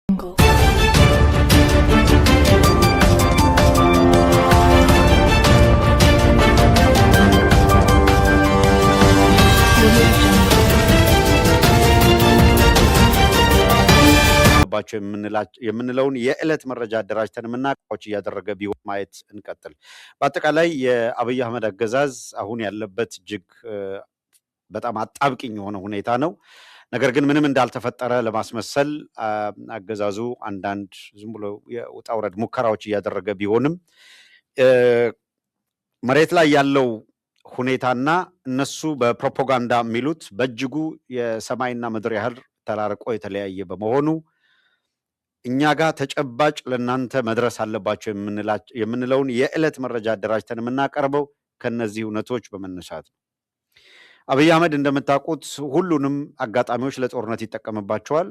Jungle. ባቸው የምንለውን የዕለት መረጃ አደራጅተን ምናቃዎች እያደረገ ቢሆን ማየት እንቀጥል። በአጠቃላይ የአብይ አህመድ አገዛዝ አሁን ያለበት እጅግ በጣም አጣብቂኝ የሆነ ሁኔታ ነው። ነገር ግን ምንም እንዳልተፈጠረ ለማስመሰል አገዛዙ አንዳንድ ዝም ብሎ የውጣ ውረድ ሙከራዎች እያደረገ ቢሆንም መሬት ላይ ያለው ሁኔታና እነሱ በፕሮፓጋንዳ የሚሉት በእጅጉ የሰማይና ምድር ያህል ተራርቆ የተለያየ በመሆኑ እኛ ጋር ተጨባጭ ለእናንተ መድረስ አለባቸው የምንለውን የዕለት መረጃ አደራጅተን የምናቀርበው ከነዚህ እውነቶች በመነሳት ነው። አብይ አህመድ እንደምታውቁት ሁሉንም አጋጣሚዎች ለጦርነት ይጠቀምባቸዋል።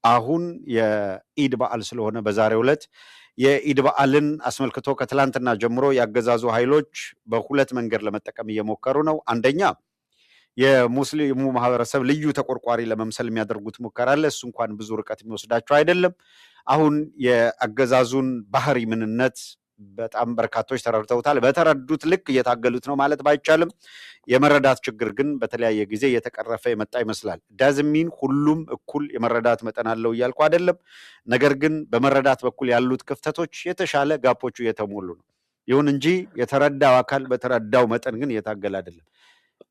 አሁን የኢድ በዓል ስለሆነ በዛሬው ዕለት የኢድ በዓልን አስመልክቶ ከትላንትና ጀምሮ ያገዛዙ ኃይሎች በሁለት መንገድ ለመጠቀም እየሞከሩ ነው። አንደኛ የሙስሊሙ ማህበረሰብ ልዩ ተቆርቋሪ ለመምሰል የሚያደርጉት ሙከራ አለ። እሱ እንኳን ብዙ ርቀት የሚወስዳቸው አይደለም። አሁን የአገዛዙን ባህሪ ምንነት በጣም በርካቶች ተረድተውታል። በተረዱት ልክ እየታገሉት ነው ማለት ባይቻልም የመረዳት ችግር ግን በተለያየ ጊዜ እየተቀረፈ የመጣ ይመስላል። ዳዝሚን ሁሉም እኩል የመረዳት መጠን አለው እያልኩ አይደለም። ነገር ግን በመረዳት በኩል ያሉት ክፍተቶች የተሻለ ጋፖቹ እየተሞሉ ነው። ይሁን እንጂ የተረዳው አካል በተረዳው መጠን ግን እየታገለ አይደለም።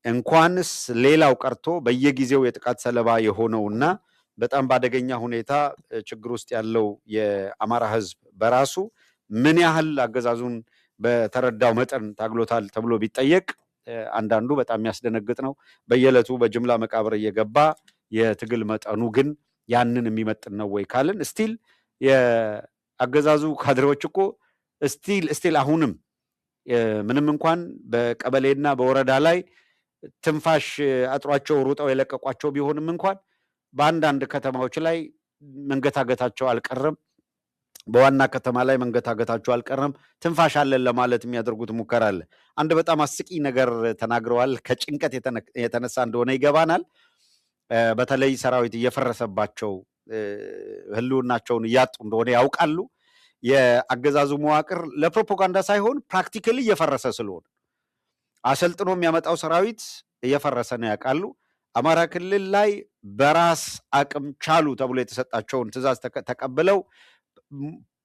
እንኳንስ ሌላው ቀርቶ በየጊዜው የጥቃት ሰለባ የሆነውና በጣም ባደገኛ ሁኔታ ችግር ውስጥ ያለው የአማራ ህዝብ በራሱ ምን ያህል አገዛዙን በተረዳው መጠን ታግሎታል ተብሎ ቢጠየቅ አንዳንዱ በጣም የሚያስደነግጥ ነው። በየዕለቱ በጅምላ መቃብር እየገባ የትግል መጠኑ ግን ያንን የሚመጥን ነው ወይ ካልን ስቲል የአገዛዙ ካድሬዎች እኮ ስቲል አሁንም ምንም እንኳን በቀበሌና በወረዳ ላይ ትንፋሽ አጥሯቸው ሩጠው የለቀቋቸው ቢሆንም እንኳን በአንዳንድ ከተማዎች ላይ መንገታገታቸው አልቀረም። በዋና ከተማ ላይ መንገታገታቸው አልቀረም። ትንፋሽ አለን ለማለት የሚያደርጉት ሙከራ አለ። አንድ በጣም አስቂ ነገር ተናግረዋል። ከጭንቀት የተነሳ እንደሆነ ይገባናል። በተለይ ሰራዊት እየፈረሰባቸው ህልውናቸውን እያጡ እንደሆነ ያውቃሉ። የአገዛዙ መዋቅር ለፕሮፓጋንዳ ሳይሆን ፕራክቲካሊ እየፈረሰ ስለሆነ አሰልጥኖ የሚያመጣው ሰራዊት እየፈረሰ ነው ያውቃሉ። አማራ ክልል ላይ በራስ አቅም ቻሉ ተብሎ የተሰጣቸውን ትዕዛዝ ተቀብለው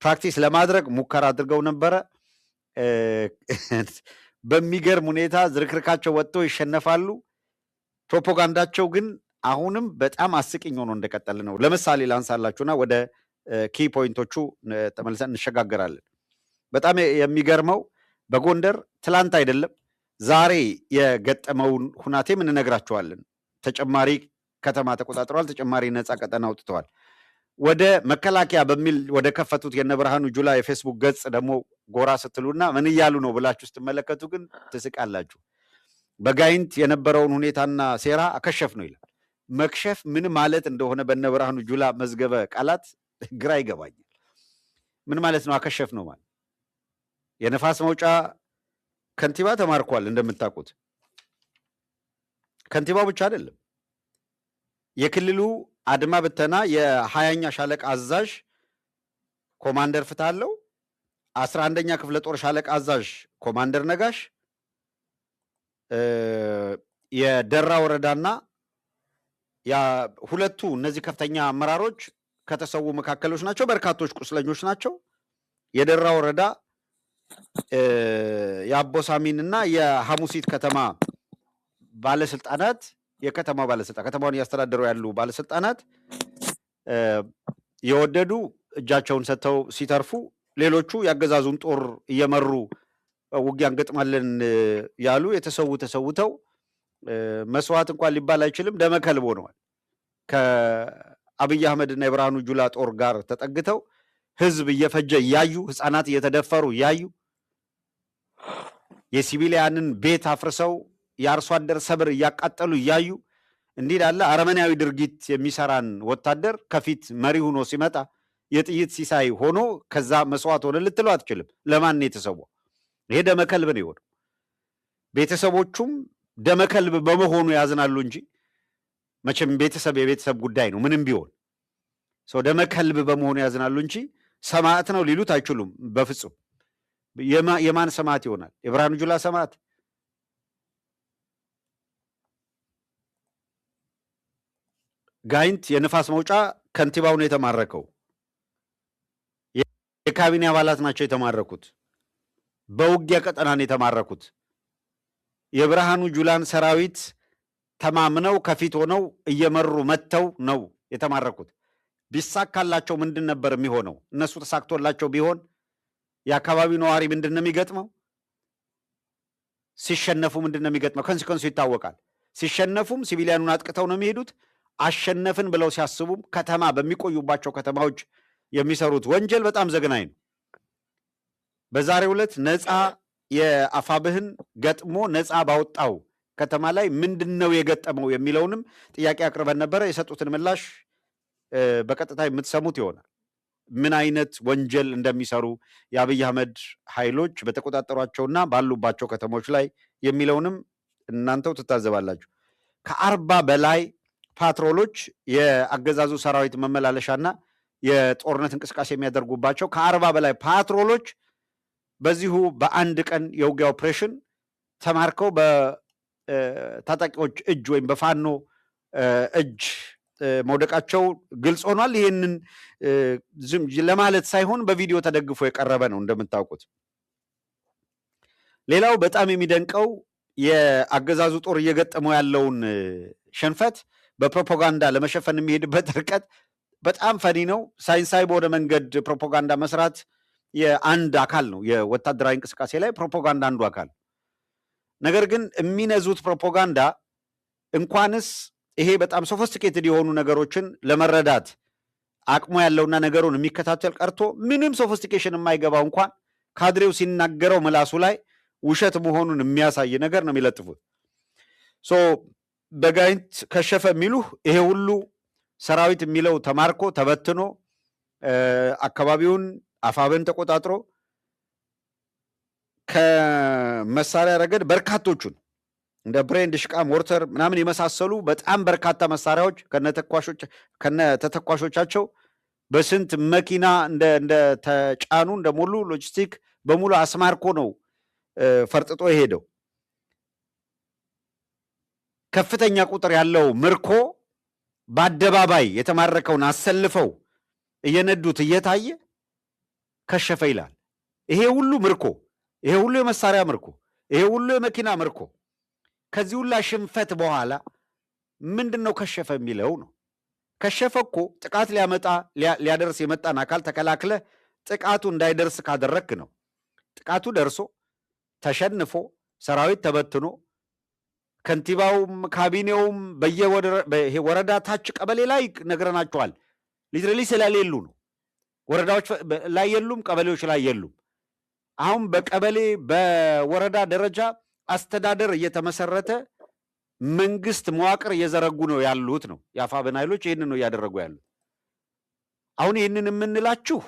ፕራክቲስ ለማድረግ ሙከራ አድርገው ነበረ። በሚገርም ሁኔታ ዝርክርካቸው ወጥቶ ይሸነፋሉ። ፕሮፓጋንዳቸው ግን አሁንም በጣም አስቂኝ ሆኖ እንደቀጠለ ነው። ለምሳሌ ላንሳላችሁና ወደ ኪ ፖይንቶቹ ተመልሰን እንሸጋገራለን። በጣም የሚገርመው በጎንደር ትላንት አይደለም ዛሬ የገጠመውን ሁናቴም እንነግራቸዋለን። ተጨማሪ ከተማ ተቆጣጥረዋል። ተጨማሪ ነፃ ቀጠና አውጥተዋል። ወደ መከላከያ በሚል ወደ ከፈቱት የነብርሃኑ ጁላ የፌስቡክ ገጽ ደግሞ ጎራ ስትሉና ምን እያሉ ነው ብላችሁ ስትመለከቱ ግን ትስቃላችሁ። በጋይንት የነበረውን ሁኔታና ሴራ አከሸፍ ነው ይላል። መክሸፍ ምን ማለት እንደሆነ በነብርሃኑ ጁላ መዝገበ ቃላት ግራ ይገባኛል። ምን ማለት ነው አከሸፍ ነው ማለት? የነፋስ መውጫ ከንቲባ ተማርኳል። እንደምታውቁት ከንቲባው ብቻ አይደለም፣ የክልሉ አድማ ብተና የ20ኛ ሻለቃ አዛዥ ኮማንደር ፍታለው፣ 11ኛ ክፍለ ጦር ሻለቃ አዛዥ ኮማንደር ነጋሽ፣ የደራ ወረዳና ሁለቱ እነዚህ ከፍተኛ አመራሮች ከተሰዉ መካከሎች ናቸው። በርካቶች ቁስለኞች ናቸው። የደራ ወረዳ የአቦሳሚንና የሐሙሲት ከተማ ባለስልጣናት የከተማው ባለስልጣን ከተማውን እያስተዳደሩ ያሉ ባለስልጣናት የወደዱ እጃቸውን ሰጥተው ሲተርፉ፣ ሌሎቹ ያገዛዙን ጦር እየመሩ ውጊያ እንገጥማለን ያሉ ተሰውተው መስዋዕት እንኳን ሊባል አይችልም ደመከልብ ሆነዋል። ከአብይ አህመድና የብርሃኑ ጁላ ጦር ጋር ተጠግተው ህዝብ እየፈጀ እያዩ፣ ህፃናት እየተደፈሩ እያዩ፣ የሲቪሊያንን ቤት አፍርሰው የአርሶ አደር ሰብር እያቃጠሉ እያዩ እንዲህ ያለ አረመናዊ ድርጊት የሚሰራን ወታደር ከፊት መሪ ሆኖ ሲመጣ የጥይት ሲሳይ ሆኖ ከዛ መስዋዕት ሆነ ልትለው አትችልም። ለማን ነው የተሰዋው? ይሄ ደመከልብ ነው የሆነው። ቤተሰቦቹም ደመከልብ በመሆኑ ያዝናሉ እንጂ መቼም ቤተሰብ የቤተሰብ ጉዳይ ነው ምንም ቢሆን። ደመ ከልብ በመሆኑ ያዝናሉ እንጂ ሰማዕት ነው ሊሉት አይችሉም በፍጹም። የማን ሰማዕት ይሆናል? የብርሃኑ ጁላ ሰማዕት? ጋይንት የንፋስ መውጫ ከንቲባው ነው የተማረከው። የካቢኔ አባላት ናቸው የተማረኩት። በውጊያ ቀጠና ነው የተማረኩት። የብርሃኑ ጁላን ሰራዊት ተማምነው ከፊት ሆነው እየመሩ መተው ነው የተማረኩት። ቢሳካላቸው ምንድን ነበር የሚሆነው? እነሱ ተሳክቶላቸው ቢሆን የአካባቢው ነዋሪ ምንድን ነው የሚገጥመው? ሲሸነፉ ምንድን ነው የሚገጥመው? ኮንሲኮንሱ ይታወቃል። ሲሸነፉም ሲቪሊያኑን አጥቅተው ነው የሚሄዱት። አሸነፍን ብለው ሲያስቡም ከተማ በሚቆዩባቸው ከተማዎች የሚሰሩት ወንጀል በጣም ዘግናኝ ነው። በዛሬው ዕለት ነፃ የአፋብህን ገጥሞ ነፃ ባወጣው ከተማ ላይ ምንድን ነው የገጠመው የሚለውንም ጥያቄ አቅርበን ነበረ። የሰጡትን ምላሽ በቀጥታ የምትሰሙት ይሆናል። ምን አይነት ወንጀል እንደሚሰሩ የአብይ አህመድ ኃይሎች በተቆጣጠሯቸውና ባሉባቸው ከተሞች ላይ የሚለውንም እናንተው ትታዘባላችሁ። ከ40 በላይ ፓትሮሎች የአገዛዙ ሰራዊት መመላለሻና የጦርነት እንቅስቃሴ የሚያደርጉባቸው ከ40 በላይ ፓትሮሎች በዚሁ በአንድ ቀን የውጊያ ኦፕሬሽን ተማርከው በታጣቂዎች እጅ ወይም በፋኖ እጅ መውደቃቸው ግልጽ ሆኗል። ይህንን ለማለት ሳይሆን በቪዲዮ ተደግፎ የቀረበ ነው እንደምታውቁት። ሌላው በጣም የሚደንቀው የአገዛዙ ጦር እየገጠመው ያለውን ሽንፈት በፕሮፓጋንዳ ለመሸፈን የሚሄድበት ርቀት በጣም ፈኒ ነው። ሳይንሳዊ በሆነ መንገድ ፕሮፓጋንዳ መስራት የአንድ አካል ነው። የወታደራዊ እንቅስቃሴ ላይ ፕሮፓጋንዳ አንዱ አካል። ነገር ግን የሚነዙት ፕሮፓጋንዳ እንኳንስ ይሄ በጣም ሶፊስቲኬትድ የሆኑ ነገሮችን ለመረዳት አቅሙ ያለውና ነገሩን የሚከታተል ቀርቶ ምንም ሶፊስቲኬሽን የማይገባው እንኳን ካድሬው ሲናገረው ምላሱ ላይ ውሸት መሆኑን የሚያሳይ ነገር ነው የሚለጥፉት። በጋይንት ከሸፈ የሚሉህ ይሄ ሁሉ ሰራዊት የሚለው ተማርኮ ተበትኖ አካባቢውን አፋብን ተቆጣጥሮ ከመሳሪያ ረገድ በርካቶቹን እንደ ብሬን፣ ድሽቃ፣ ሞርተር ምናምን የመሳሰሉ በጣም በርካታ መሳሪያዎች ከነተተኳሾቻቸው በስንት መኪና እንደ ተጫኑ እንደሞሉ ሎጂስቲክ በሙሉ አስማርኮ ነው ፈርጥጦ የሄደው። ከፍተኛ ቁጥር ያለው ምርኮ በአደባባይ የተማረከውን አሰልፈው እየነዱት እየታየ ከሸፈ ይላል። ይሄ ሁሉ ምርኮ፣ ይሄ ሁሉ የመሳሪያ ምርኮ፣ ይሄ ሁሉ የመኪና ምርኮ ከዚህ ሁላ ሽንፈት በኋላ ምንድን ነው ከሸፈ የሚለው ነው። ከሸፈ እኮ ጥቃት ሊያደርስ የመጣን አካል ተከላክለ ጥቃቱ እንዳይደርስ ካደረክ ነው። ጥቃቱ ደርሶ ተሸንፎ ሰራዊት ተበትኖ ከንቲባውም ካቢኔውም በየወረዳ ታች ቀበሌ ላይ ነግረናቸዋል። ሊትራሊ ስለሌሉ ነው። ወረዳዎች ላይ የሉም፣ ቀበሌዎች ላይ የሉም። አሁን በቀበሌ በወረዳ ደረጃ አስተዳደር እየተመሰረተ መንግስት መዋቅር እየዘረጉ ነው ያሉት ነው። የአፋብን ኃይሎች ይህንን ነው እያደረጉ ያሉት። አሁን ይህንን የምንላችሁ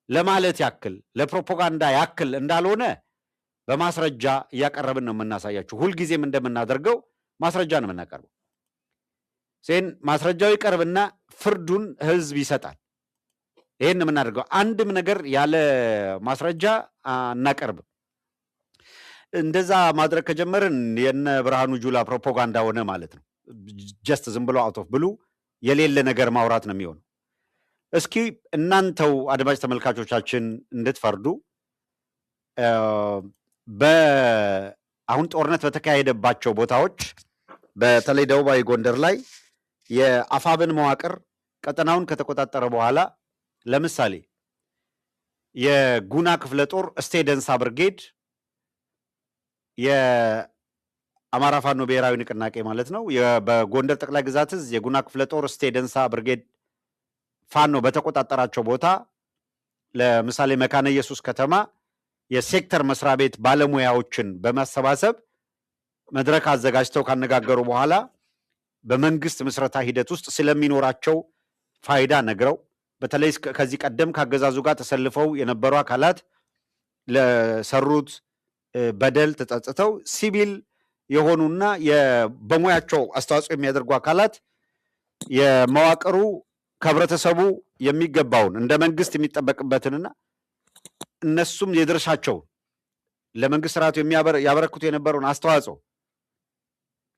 ለማለት ያክል ለፕሮፓጋንዳ ያክል እንዳልሆነ በማስረጃ እያቀረብን ነው የምናሳያችሁ። ሁልጊዜም እንደምናደርገው ማስረጃ ነው የምናቀርበው። ማስረጃው ይቀርብና ፍርዱን ህዝብ ይሰጣል። ይህን የምናደርገው አንድም ነገር ያለ ማስረጃ አናቀርብም። እንደዛ ማድረግ ከጀመርን የነ ብርሃኑ ጁላ ፕሮፓጋንዳ ሆነ ማለት ነው። ጀስት ዝም ብሎ አውት ኦፍ ብሉ የሌለ ነገር ማውራት ነው የሚሆነው። እስኪ እናንተው አድማጭ ተመልካቾቻችን እንድትፈርዱ አሁን ጦርነት በተካሄደባቸው ቦታዎች በተለይ ደቡባዊ ጎንደር ላይ የአፋብን መዋቅር ቀጠናውን ከተቆጣጠረ በኋላ ለምሳሌ የጉና ክፍለ ጦር እስቴ ደንሳ ብርጌድ የአማራ ፋኖ ብሔራዊ ንቅናቄ ማለት ነው በጎንደር ጠቅላይ ግዛት እዝ የጉና ክፍለ ጦር እስቴ ደንሳ ብርጌድ ፋኖ በተቆጣጠራቸው ቦታ ለምሳሌ መካነ ኢየሱስ ከተማ የሴክተር መስሪያ ቤት ባለሙያዎችን በማሰባሰብ መድረክ አዘጋጅተው ካነጋገሩ በኋላ በመንግስት ምስረታ ሂደት ውስጥ ስለሚኖራቸው ፋይዳ ነግረው በተለይ ከዚህ ቀደም ካገዛዙ ጋር ተሰልፈው የነበሩ አካላት ለሰሩት በደል ተጸጽተው ሲቪል የሆኑና በሙያቸው አስተዋጽኦ የሚያደርጉ አካላት የመዋቅሩ ከህብረተሰቡ የሚገባውን እንደ መንግስት የሚጠበቅበትንና እነሱም የድርሻቸው ለመንግስት ስርዓቱ ያበረክቱ የነበረውን አስተዋጽኦ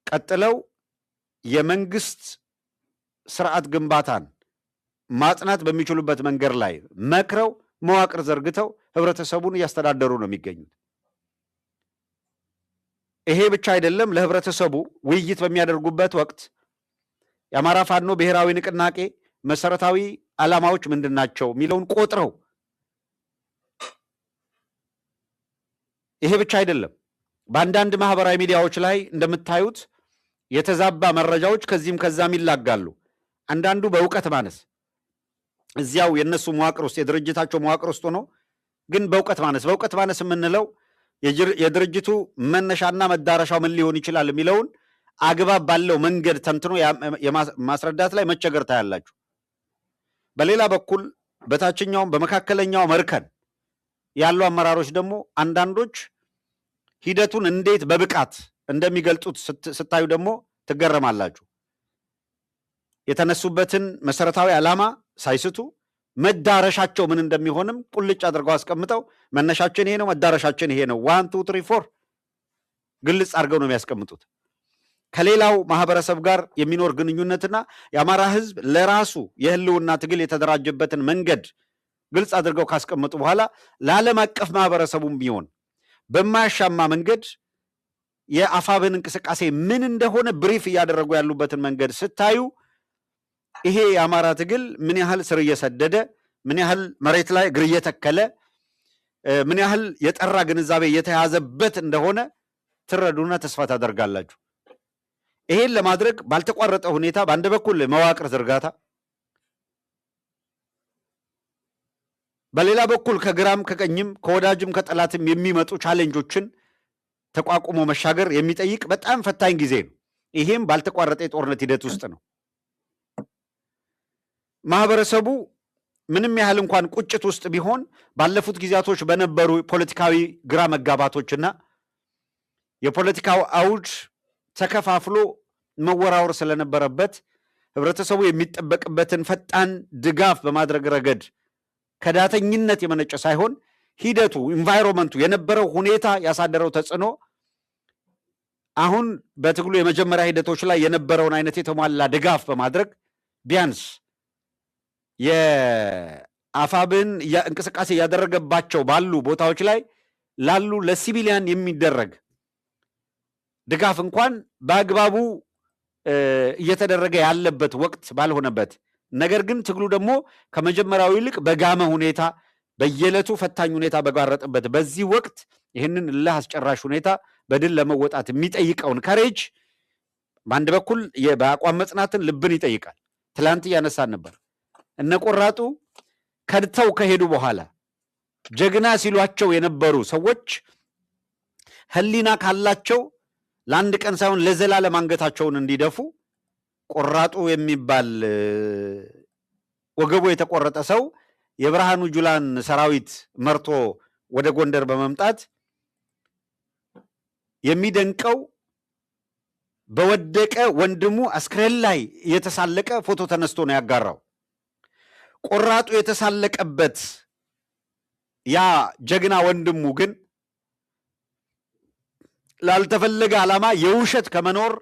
ቀጥለው የመንግስት ስርዓት ግንባታን ማጽናት በሚችሉበት መንገድ ላይ መክረው መዋቅር ዘርግተው ህብረተሰቡን እያስተዳደሩ ነው የሚገኙት። ይሄ ብቻ አይደለም። ለህብረተሰቡ ውይይት በሚያደርጉበት ወቅት የአማራ ፋኖ ብሔራዊ ንቅናቄ መሰረታዊ ዓላማዎች ምንድናቸው የሚለውን ቆጥረው፣ ይሄ ብቻ አይደለም። በአንዳንድ ማህበራዊ ሚዲያዎች ላይ እንደምታዩት የተዛባ መረጃዎች ከዚህም ከዛም ይላጋሉ። አንዳንዱ በእውቀት ማነስ እዚያው የነሱ መዋቅር ውስጥ የድርጅታቸው መዋቅር ውስጥ ሆኖ ግን በእውቀት ማነስ የምንለው የድርጅቱ መነሻና መዳረሻው ምን ሊሆን ይችላል የሚለውን አግባብ ባለው መንገድ ተንትኖ ማስረዳት ላይ መቸገር ታያላችሁ። በሌላ በኩል በታችኛውም በመካከለኛው መርከን ያሉ አመራሮች ደግሞ አንዳንዶች ሂደቱን እንዴት በብቃት እንደሚገልጹት ስታዩ ደግሞ ትገረማላችሁ። የተነሱበትን መሰረታዊ ዓላማ ሳይስቱ መዳረሻቸው ምን እንደሚሆንም ቁልጭ አድርገው አስቀምጠው መነሻችን ይሄ ነው፣ መዳረሻችን ይሄ ነው፣ 1 2 3 4 ግልጽ አድርገው ነው የሚያስቀምጡት። ከሌላው ማህበረሰብ ጋር የሚኖር ግንኙነትና የአማራ ህዝብ ለራሱ የህልውና ትግል የተደራጀበትን መንገድ ግልጽ አድርገው ካስቀመጡ በኋላ ለዓለም አቀፍ ማህበረሰቡም ቢሆን በማያሻማ መንገድ የአፋብን እንቅስቃሴ ምን እንደሆነ ብሪፍ እያደረጉ ያሉበትን መንገድ ስታዩ ይሄ የአማራ ትግል ምን ያህል ስር እየሰደደ ምን ያህል መሬት ላይ እግር እየተከለ ምን ያህል የጠራ ግንዛቤ እየተያዘበት እንደሆነ ትረዱና ተስፋ ታደርጋላችሁ። ይሄን ለማድረግ ባልተቋረጠ ሁኔታ በአንድ በኩል መዋቅር ዝርጋታ፣ በሌላ በኩል ከግራም ከቀኝም ከወዳጅም ከጠላትም የሚመጡ ቻሌንጆችን ተቋቁሞ መሻገር የሚጠይቅ በጣም ፈታኝ ጊዜ ነው። ይሄም ባልተቋረጠ የጦርነት ሂደት ውስጥ ነው። ማህበረሰቡ ምንም ያህል እንኳን ቁጭት ውስጥ ቢሆን ባለፉት ጊዜያቶች በነበሩ ፖለቲካዊ ግራ መጋባቶችና የፖለቲካው አውድ ተከፋፍሎ መወራወር ስለነበረበት ህብረተሰቡ የሚጠበቅበትን ፈጣን ድጋፍ በማድረግ ረገድ ከዳተኝነት የመነጨ ሳይሆን ሂደቱ ኢንቫይሮንመንቱ የነበረው ሁኔታ ያሳደረው ተጽዕኖ አሁን በትግሉ የመጀመሪያ ሂደቶች ላይ የነበረውን አይነት የተሟላ ድጋፍ በማድረግ ቢያንስ የአፋብን እንቅስቃሴ እያደረገባቸው ባሉ ቦታዎች ላይ ላሉ ለሲቪሊያን የሚደረግ ድጋፍ እንኳን በአግባቡ እየተደረገ ያለበት ወቅት ባልሆነበት፣ ነገር ግን ትግሉ ደግሞ ከመጀመሪያው ይልቅ በጋመ ሁኔታ በየዕለቱ ፈታኝ ሁኔታ በጋረጠበት በዚህ ወቅት ይህንን እልህ አስጨራሽ ሁኔታ በድል ለመወጣት የሚጠይቀውን ከሬጅ በአንድ በኩል በአቋም መጽናትን ልብን ይጠይቃል። ትላንት እያነሳን ነበር። እነ ቆራጡ ከድተው ከሄዱ በኋላ ጀግና ሲሏቸው የነበሩ ሰዎች ህሊና ካላቸው ለአንድ ቀን ሳይሆን ለዘላለም አንገታቸውን እንዲደፉ ቆራጡ የሚባል ወገቡ የተቆረጠ ሰው የብርሃኑ ጁላን ሰራዊት መርቶ ወደ ጎንደር በመምጣት የሚደንቀው በወደቀ ወንድሙ አስክሬን ላይ የተሳለቀ ፎቶ ተነስቶ ነው ያጋራው። ቆራጡ የተሳለቀበት ያ ጀግና ወንድሙ ግን ላልተፈለገ ዓላማ የውሸት ከመኖር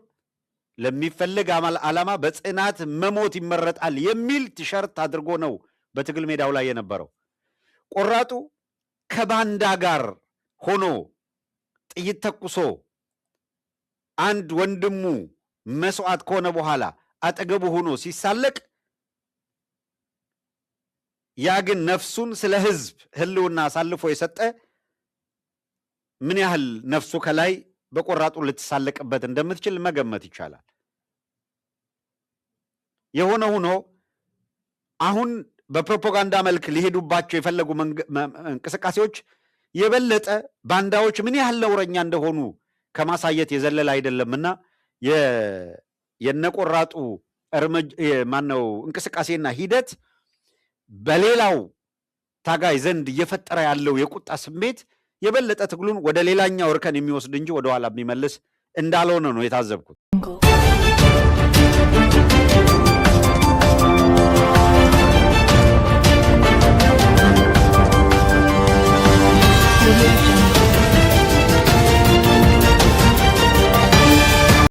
ለሚፈለግ ዓላማ በጽናት መሞት ይመረጣል የሚል ቲሸርት አድርጎ ነው በትግል ሜዳው ላይ የነበረው። ቆራጡ ከባንዳ ጋር ሆኖ ጥይት ተኩሶ አንድ ወንድሙ መስዋዕት ከሆነ በኋላ አጠገቡ ሆኖ ሲሳለቅ ያ ግን ነፍሱን ስለ ህዝብ ህልውና አሳልፎ የሰጠ ምን ያህል ነፍሱ ከላይ በቆራጡ ልትሳለቅበት እንደምትችል መገመት ይቻላል። የሆነ ሆኖ አሁን በፕሮፓጋንዳ መልክ ሊሄዱባቸው የፈለጉ እንቅስቃሴዎች የበለጠ ባንዳዎች ምን ያህል ነውረኛ እንደሆኑ ከማሳየት የዘለለ አይደለምና የነቆራጡ ማነው እንቅስቃሴና ሂደት በሌላው ታጋይ ዘንድ እየፈጠረ ያለው የቁጣ ስሜት የበለጠ ትግሉን ወደ ሌላኛው እርከን የሚወስድ እንጂ ወደ ኋላ የሚመልስ እንዳልሆነ ነው የታዘብኩት።